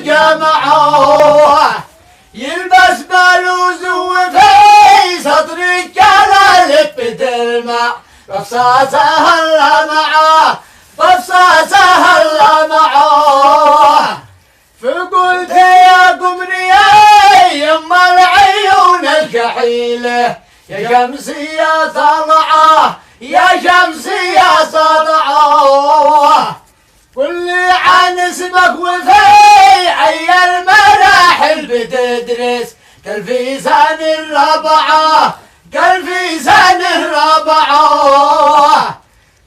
الجمعة يلبس بلوز وفي صدر الجلال بدلمع رصاصة هلا معاه رصاصة هلا معاه فقلت يا قمري يما العيون الكحيلة يا شمسي يا طلعة يا شمسي يا صدعة قولي عن اسمك وفي عي المراحل بتدرس كالفيزان الرابعة كالفيزان الرابعة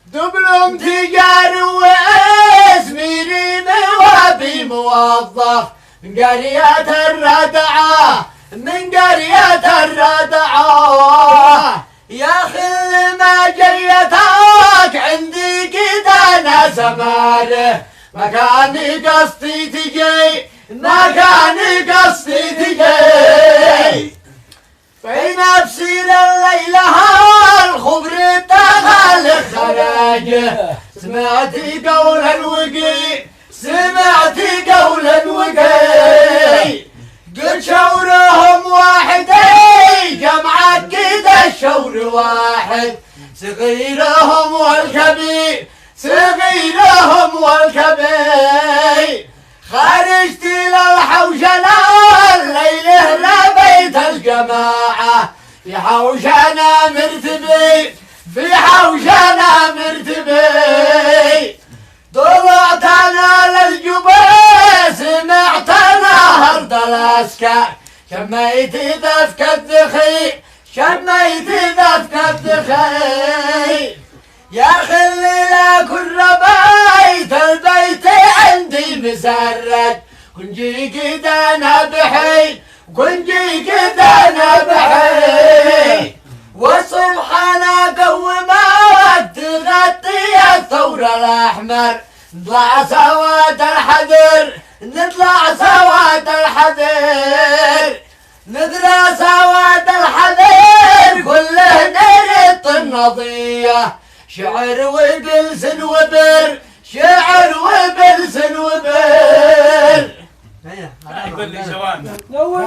دبلوم تجاري واسمي ريمي وابي موظف من قرية الردعة من قرية الردعة يا خل ما جيتك عندي كده انا زمانه مكاني قصدي تجي مكاني قصدي تجي في نفسي لليلة هالخبر دخل خراجه سمعتي قول الوقي سمعتي قول الوقي قلت شورهم واحدي جمعت كده الشور واحد صغيرهم والكبير صغيرهم والكبير خرجت للحوشنة الليلة لبيت الجماعة في حوشنة مرتبي في حوشنة مرتبي طلعت انا للجبال سمعت انا هرد الاسكار شميت دفك الدخيل شميت دفك الدخيل يا خلي لك الربيت البيت عندي مسرد كنجي كده انا بحي كنجي كده انا بحي والصبح انا قومت تغطي الثور الاحمر نطلع سواد الحذر نطلع سواد الحذر ندرى سواد الحذر كله نرد النضيه شعر وبلسن وبر شعر وبلسن وبر